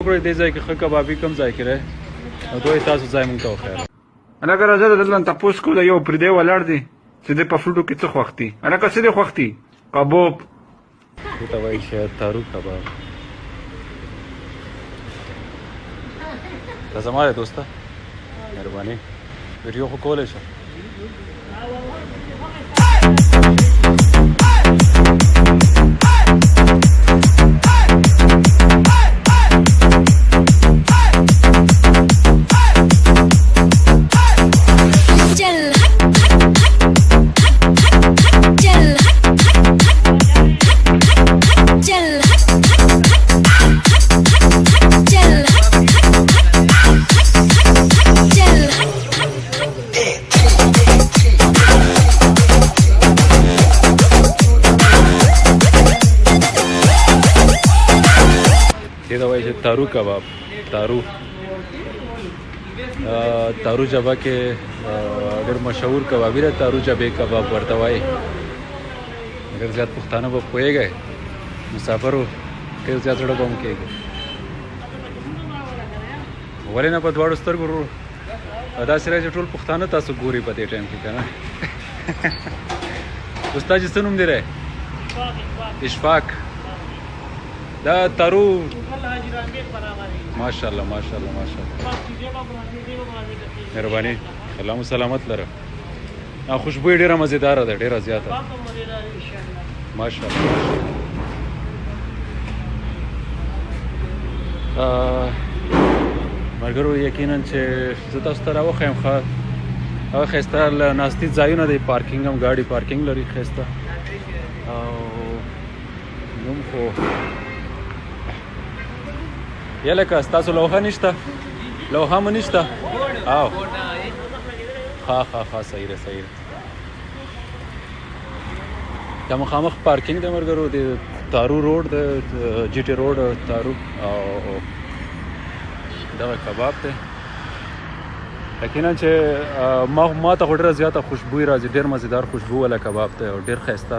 وکړئ دې ځای کې ښه کبابي کوم ځای کې دی نو دوی تاسو ځای مونږ ته وښیه. هلکه راځه دلته تپوس کوو د یو پرې دی ولاړ دی چې دی په فروټو کې څه خوښ دي. هلکه څه دی خوښ دي؟ کباب دې ته وایي شاید تارو کباب. دا زما دی دوسته، مهرباني ویډیو خو کولی شم. دې ته وایي چې تارو کباب. تارو جبه کې ډېر مشهور کبابي دی، تارو جبې کباب ورته وایي. ډېر زیات پښتانه به پوهېږئ، مسافرو ډېر زیات زړه به هم کېږي. ولې نه په دواړو سترګو داسې رایي چې ټول پښتانه تاسو ګوري په دې ټایم کې که نه. استاد جي څه نوم دی دی؟ اشفاق. دا تارو ماشاءالله ماشاءالله ماشاءالله، مهرباني الله مو سلامت لره. خوشبو یې ډېره مزېداره ده، ډېره زیاته ماشاءالله. ملګرو یقینا چې زه تاسو ته راوښیم ښه هغه ښایسته ناستي ځایونه دی، پارکینګ هم ګاډي پارکینګ لري ښایسته. او نوم خو یا لکه ستاسو لوحه نشته؟ لوحه مو نشته؟ او ښه صحیح ده صحیح ده. دا مخامخ پارکینګ دی ملګرو، د تارو روډ د جي ټي روډ تارو. او دغه کباب دی یقینا چې ما ته خو ډېره زیاته خوشبویي راځي، ډېر مزېدار خوشبو والا کباب دی او ډېر ښایسته.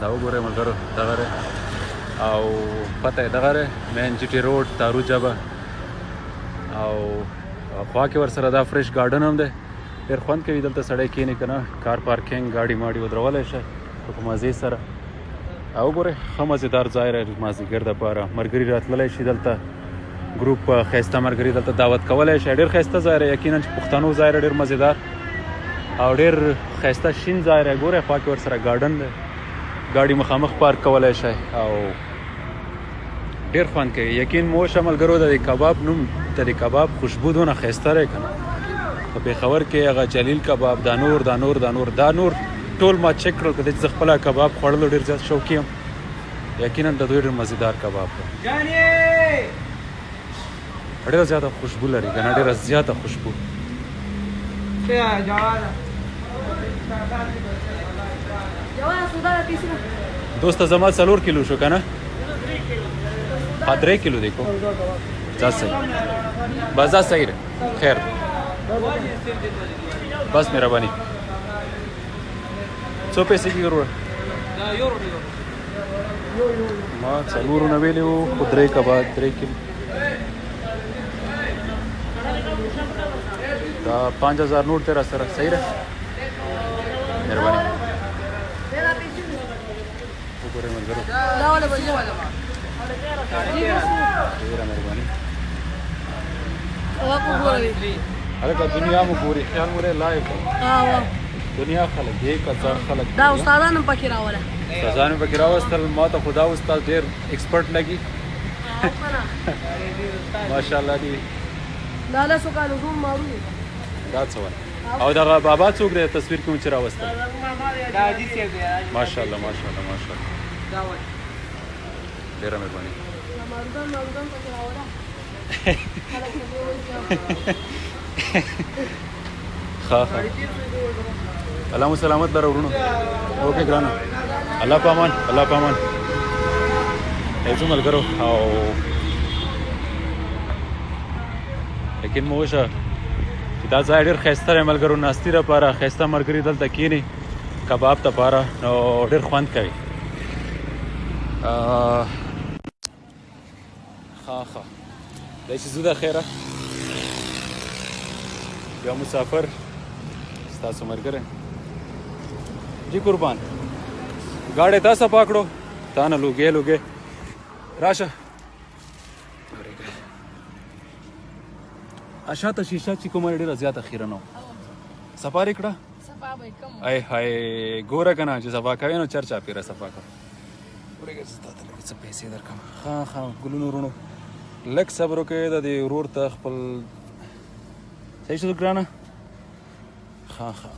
دا وګورئ ملګرو دغه دی او پته یې دغه دی مین جي ټي روډ تارو جبه. او خوا کې ورسره دا فرش ګارډن هم دی، ډېر خوند کوي دلته سړی کښېني که نه، کار پارکینګ ګاډي ماډي ودرولی شئ په مزې سره. او وګورئ ښه مزېدار ځای دی مازدیګر دپاره، ملګري راتللی شي دلته ګروپ ښایسته ملګري دلته دعوت کولی شئ. ډېر ښایسته ځای دی یقینا چې پښتنو ځای دی، ډېر مزېدار او ډېر ښایسته شین ځای دی. ګورئ خوا کې ورسره ګارډن دی، ګاډي مخامخ پارک کولی شئ او ډېر خوند کوي. یقین مو وشه ملګرو د دې کباب نوم د دې کباب خوشبو دونه ښایسته دی که نه. په پېښور کې هغه جلیل کباب، دا نور ټول ما چک کړل. که د زه خپله کباب خوړلو ډېر زیات شوقي یم، یقینا د دوی ډېر مزېدار کباب دی، ډېره زیاته خوشبو لري که نه، ډېره زیاته خوشبو. دوسته زما 4 کیلو شو که نه؟ 3 کیلو دیکھو ځا صحیح بس ځا صحیح ده خیر بس مهرباني. څو پیسې کې ضرورت؟ ما 4 ویلې وو خو 3 کباب 3 کیلو دا 5000 نوټ دی را سره صحیح ده مهرباني. وګورئ ملګرو ډېره مهرباني. هلکه دنیا مو ګوري، خیال مو لایق دنیا خلک یک هزار خلک دا استادان هم پکې راوله، استادان هم پکې راوستل. ما ته خو دا استاد ډېر ایکسپرټ لګي ماشاءالله دي. دا 10 کالو روم مارو دا څه وایي. او دغه بابا څوک دی تصویر کې چې راوستل؟ ماشاءالله ماشاءالله ماشاءالله ډېره مهرباني. ښه الله مو سلامت لره ورونو. اوکې ګرانو الله په امان الله په امان. ایزو ملګرو او لیکن مو وشه چې دا ځای ډېر ښایسته دی ملګرو، ناستي دپاره ښایسته ملګري دلته کښېني کباب دپاره نو ډېر خوند کوي. ها دا چې زه د خیره بیا مسافر ستاسو ملګری جی قربان ګاډی تا صفا کړو تا نه لوګې راشه اشاته شیشه چې کومه ډېره زیاته خیره نه صفا یې کړه ای های ګوره که نه چې صفا کوې نو چرچا پیره صفا کړه ورېږه زه تا ته لږ څه پیسې درکړم ښه ګلونو وروڼو لږ صبر وکړئ د دې ورور ته خپل صحیح شو ګرانه ښه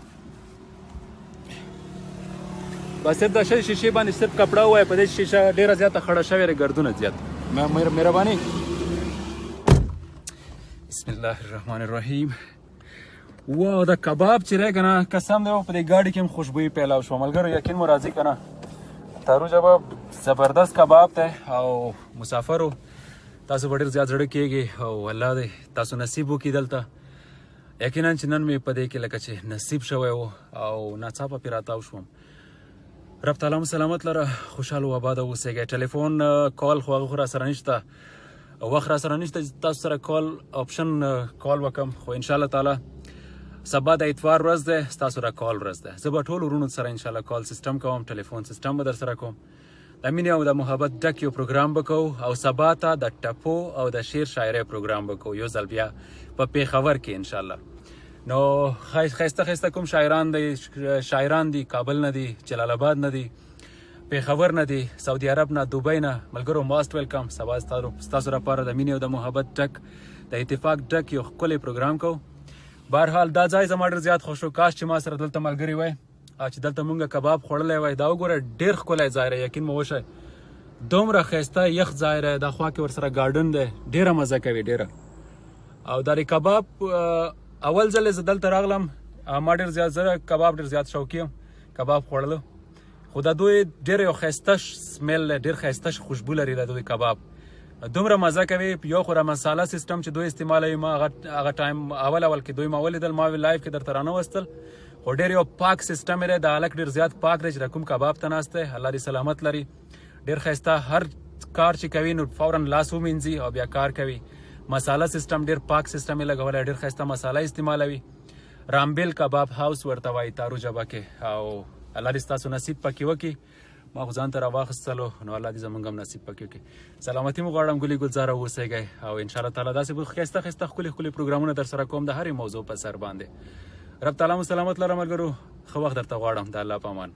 بس صرف د شیشې باندې صرف کپړه ووایه په دې شیشه ډېره زیاته خړه شوې ده ګردونه زیات مهرباني بسم الله الرحمن الرحیم واو دا کباب چې دی که نه قسم دی په دې ګاډي کې هم خوشبویي پیلاو شوه ملګرو یقین مو راځي که نه تارو جبه زبردست کباب دی او مسافرو تاسو به ډېر زیات زړه کېږي او الله دی تاسو نصیب وکړي دلته یقینا چې نن مې په دې کې لکه چې نصیب شوی و او ناڅاپه پرې راتاو شوم رب تعالی مو سلامت لره خوشحاله و آباده اوسئ ټلیفون کال خو هغه خو راسره نشته وخت راسره نشته چې تاسو سره کال آپشن کال وکړم خو انشاءالله تعالی سبا د اتوار ورځ دی ستاسو را کال ورځ دی زه به ټولو وروڼو سره انشاءالله کال سیسټم کوم ټلیفون سیسټم به در سره کوم د مینې او د محبت ډک یو پروګرام به کوو او سبا ته د ټپو او د شعر شاعرۍ پروګرام به کوو یو ځل بیا په پېښور کې انشاءالله نو ښایسته کوم شاعران دي کابل نه دي جلال آباد نه دي پېښور نه دي سعودي عرب نه دوبۍ نه ملګرو ماست ویلکم سبا ستاسو لپاره د مینې او د محبت ډک د اتفاق ډک یو ښکلی پروګرام کوو بهرحال دا ځای زما ډېر زیات خوښ و کاش چې ما سره دلته ملګري وی چې دلته مونږ کباب خوړلی وای دا وګوره ډېر ښکلی ځای دی یقین مو وشئ دومره ښایسته یخ ځای دی دا خوا کې ورسره ګارډن دی ډېره مزه کوي ډېره او دا کباب اول ځل زه دلته راغلم ما ډېر زیات زه کباب ډېر زیات شوقي یم کباب خوړلو خو دا دوی ډېر یو ښایسته سمیل دی ډېر ښایسته خوشبو لري د دوی کباب دومره مزه کوي یو خو را مساله سیسټم چې دوی استعمالوي ما هغه ټایم اول کې دوی ما ولیدل ما لایف کې درته رانوستل خو ډېر یو پاک سیسټم یې دی دا هلک ډېر زیات پاک دی چې د کوم کباب ته ناست دی الله دې سلامت لري ډېر ښایسته هر کار چې کوي نو فورا لاس ومینځي او بیا کار کوي مساله سیسټم ډېر پاک سیسټم یې لګولی ډېر ښایسته مساله استعمالوي رامبیل کباب هاوس ورته وایي تارو ژبه کې او الله دې ستاسو نصیب پکې وکړي ما خو ځان ته راواخیستلو نو الله دې زموږ هم نصیب پکې وکړي سلامتي مو غواړم ګلي ګلزاره اوسئ او انشاءالله تعالی داسې به ښایسته ښکلي پروګرامونه در سره کوم د هرې موضوع په سر باندې رب تعالی مو سلامت لره ملګرو ښه وخت درته غواړم د الله په امان